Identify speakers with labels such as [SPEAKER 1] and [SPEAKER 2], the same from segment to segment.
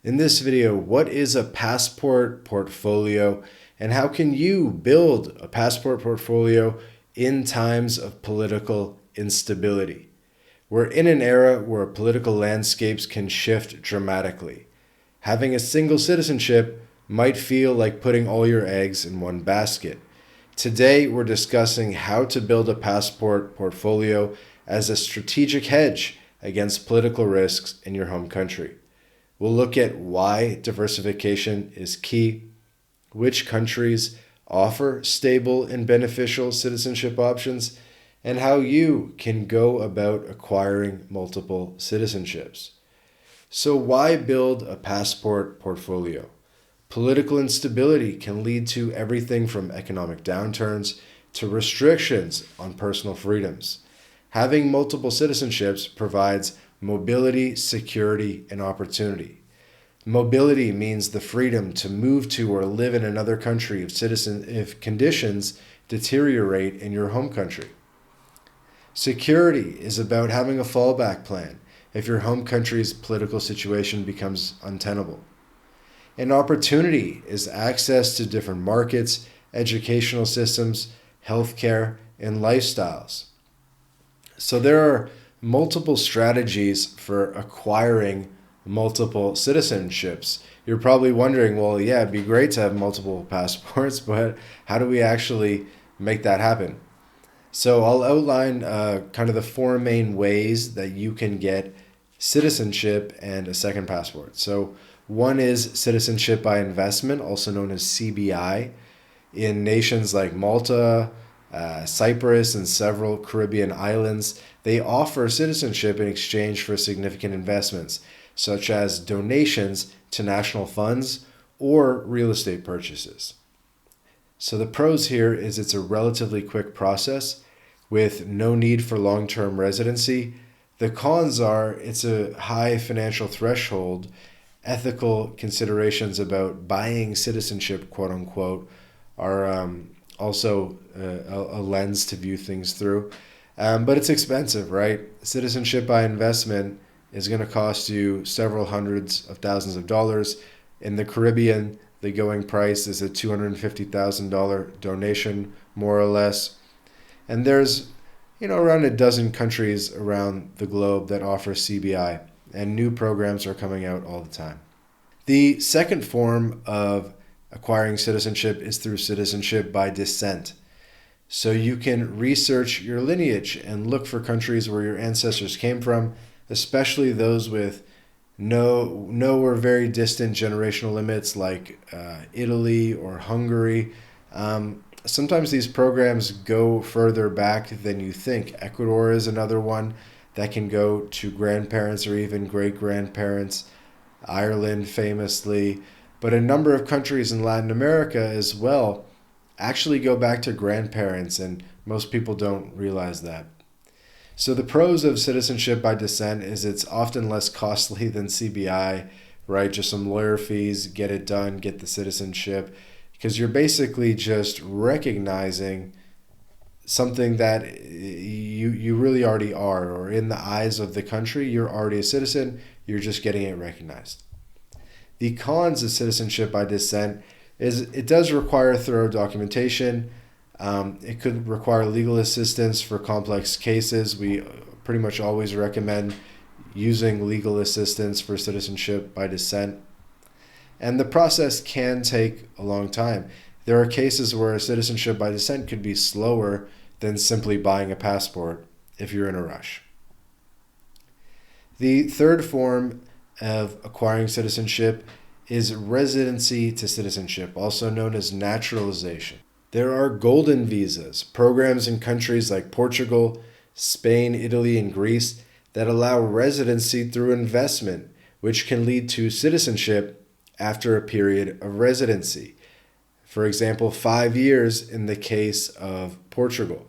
[SPEAKER 1] In this video, what is a passport portfolio and how can you build a passport portfolio in times of political instability? We're in an era where political landscapes can shift dramatically. Having a single citizenship might feel like putting all your eggs in one basket. Today, we're discussing how to build a passport portfolio as a strategic hedge against political risks in your home country. We'll look at why diversification is key, which countries offer stable and beneficial citizenship options, and how you can go about acquiring multiple citizenships. So why build a passport portfolio? Political instability can lead to everything from economic downturns to restrictions on personal freedoms. Having multiple citizenships provides mobility, security, and opportunity. Mobility means the freedom to move to or live in another country if conditions deteriorate in your home country. Security is about having a fallback plan if your home country's political situation becomes untenable. And opportunity is access to different markets, educational systems, healthcare, and lifestyles. So there are multiple strategies for acquiring multiple citizenships. You're probably wondering, well, yeah, it'd be great to have multiple passports, but how do we actually make that happen? So I'll outline kind of the four main ways that you can get citizenship and a second passport. So one is citizenship by investment, also known as CBI, in nations like Malta, Cyprus, and several Caribbean islands. They offer citizenship in exchange for significant investments, such as donations to national funds or real estate purchases. So the pros here is it's a relatively quick process with no need for long-term residency. The cons are it's a high financial threshold, ethical considerations about buying citizenship, quote unquote, are also a lens to view things through. But it's expensive, right? Citizenship by investment is going to cost you several hundreds of thousands of dollars. In the Caribbean, the going price is a $250,000 donation, more or less. And there's, around a dozen countries around the globe that offer CBI, and new programs are coming out all the time. The second form of acquiring citizenship is through citizenship by descent. So you can research your lineage and look for countries where your ancestors came from, especially those with no or very distant generational limits like Italy or Hungary. Sometimes these programs go further back than you think. Ecuador is another one that can go to grandparents or even great-grandparents. Ireland famously, but a number of countries in Latin America as well actually go back to grandparents, and most people don't realize that. So the pros of citizenship by descent is it's often less costly than CBI, right? Just some lawyer fees, get it done, get the citizenship, because you're basically just recognizing something that you really already are, or in the eyes of the country, you're already a citizen, you're just getting it recognized. The cons of citizenship by descent is it does require thorough documentation. It could require legal assistance for complex cases. We pretty much always recommend using legal assistance for citizenship by descent. And the process can take a long time. There are cases where citizenship by descent could be slower than simply buying a passport if you're in a rush. The third form of acquiring citizenship is residency to citizenship, also known as naturalization. There are golden visas, programs in countries like Portugal, Spain, Italy, and Greece that allow residency through investment, which can lead to citizenship after a period of residency. For example, 5 years in the case of Portugal.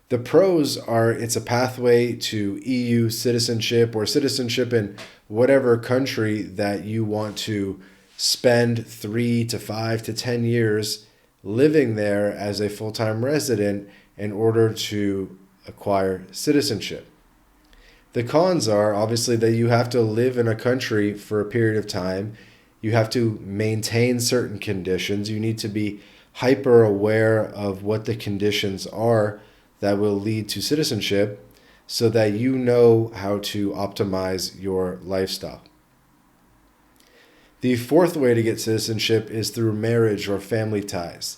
[SPEAKER 1] The pros are it's a pathway to EU citizenship or citizenship in whatever country that you want to spend 3 to 5 to 10 years living there as a full-time resident in order to acquire citizenship. The cons are obviously that you have to live in a country for a period of time. You have to maintain certain conditions. You need to be hyper aware of what the conditions are that will lead to citizenship so that you know how to optimize your lifestyle. The fourth way to get citizenship is through marriage or family ties.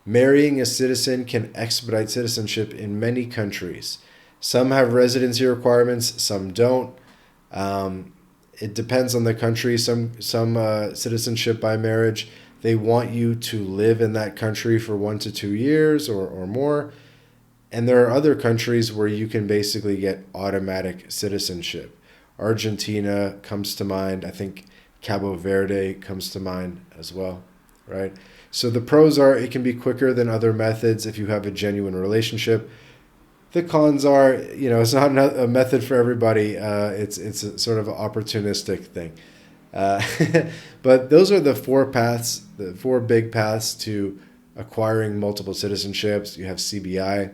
[SPEAKER 1] Marrying a citizen can expedite citizenship in many countries. Some have residency requirements, some don't. It depends on the country. Some citizenship by marriage, they want you to live in that country for 1 to 2 years or more. And there are other countries where you can basically get automatic citizenship. Argentina comes to mind. I think Cabo Verde comes to mind as well, right? So the pros are it can be quicker than other methods if you have a genuine relationship. The cons are, it's not a method for everybody. It's a sort of an opportunistic thing. But those are the four big paths to acquiring multiple citizenships. You have CBI,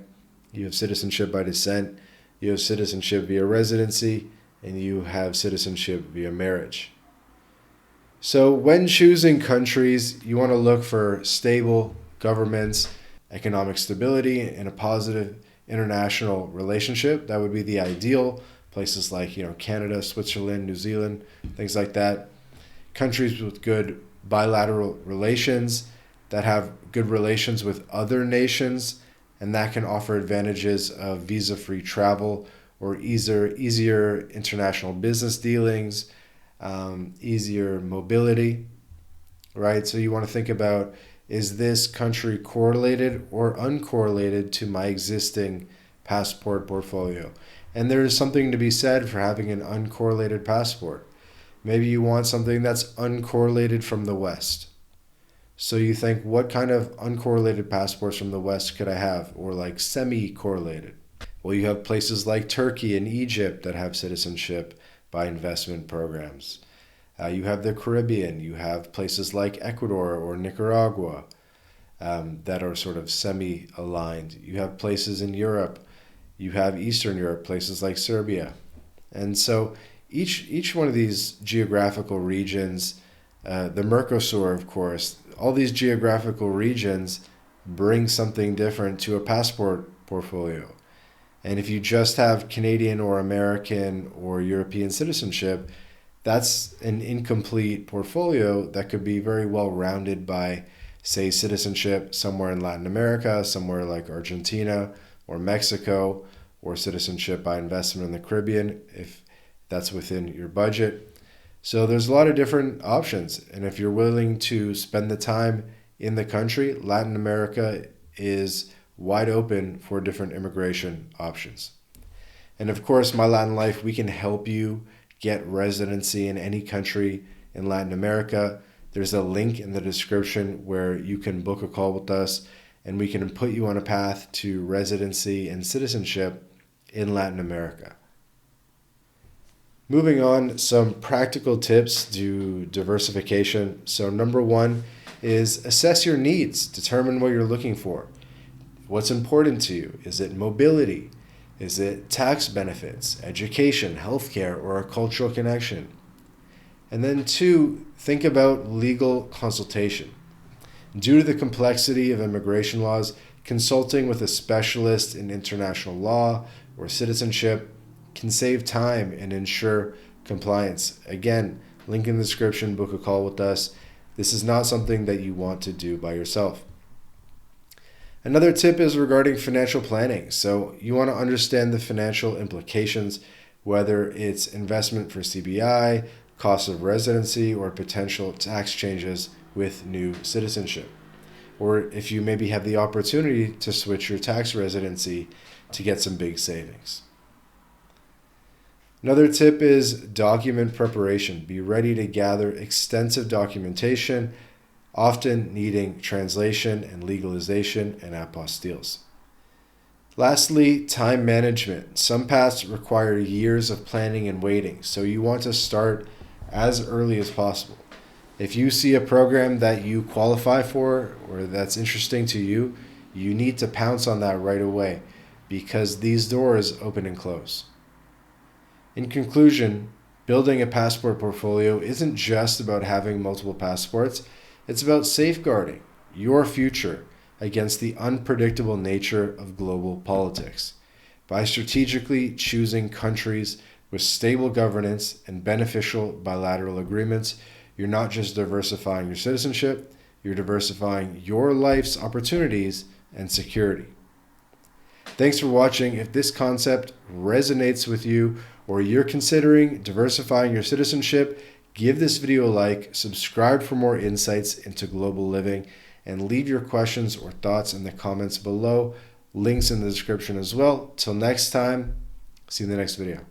[SPEAKER 1] you have citizenship by descent, you have citizenship via residency, and you have citizenship via marriage. So when choosing countries, you want to look for stable governments, economic stability, and a positive international relationship. That would be the ideal. Places like Canada, Switzerland, New Zealand, things like that. Countries with good bilateral relations, that have good relations with other nations, and that can offer advantages of visa-free travel or easier international business dealings, easier mobility, right? So you want to think about, is this country correlated or uncorrelated to my existing passport portfolio? And there is something to be said for having an uncorrelated passport. Maybe you want something that's uncorrelated from the West. So you think, what kind of uncorrelated passports from the West could I have? Or like semi-correlated? Well, you have places like Turkey and Egypt that have citizenship by investment programs. You have the Caribbean. You have places like Ecuador or Nicaragua that are sort of semi-aligned. You have places in Europe. You have Eastern Europe, places like Serbia. And so each one of these geographical regions, the Mercosur, of course, all these geographical regions bring something different to a passport portfolio. And if you just have Canadian or American or European citizenship, that's an incomplete portfolio that could be very well rounded by, say, citizenship somewhere in Latin America, somewhere like Argentina or Mexico, or citizenship by investment in the Caribbean, if that's within your budget. So there's a lot of different options. And if you're willing to spend the time in the country, Latin America is wide open for different immigration options. And of course, MyLatinLife, we can help you get residency in any country in Latin America. There's a link in the description where you can book a call with us and we can put you on a path to residency and citizenship in Latin America. Moving on, some practical tips to diversification. So number one is assess your needs. Determine what you're looking for. What's important to you? Is it mobility? Is it tax benefits, education, healthcare, or a cultural connection? And then two, think about legal consultation. Due to the complexity of immigration laws, consulting with a specialist in international law or citizenship can save time and ensure compliance. Again, link in the description, book a call with us. This is not something that you want to do by yourself. Another tip is regarding financial planning. So you want to understand the financial implications, whether it's investment for CBI, cost of residency, or potential tax changes with new citizenship. Or if you maybe have the opportunity to switch your tax residency to get some big savings. Another tip is document preparation. Be ready to gather extensive documentation, often needing translation and legalization and apostilles. Lastly, time management. Some paths require years of planning and waiting, so you want to start as early as possible. If you see a program that you qualify for or that's interesting to you, you need to pounce on that right away because these doors open and close. In conclusion, building a passport portfolio isn't just about having multiple passports, it's about safeguarding your future against the unpredictable nature of global politics. By strategically choosing countries with stable governance and beneficial bilateral agreements, you're not just diversifying your citizenship, you're diversifying your life's opportunities and security. Thanks for watching. If this concept resonates with you or you're considering diversifying your citizenship, give this video a like, subscribe for more insights into global living, and leave your questions or thoughts in the comments below. Links in the description as well. Till next time, see you in the next video.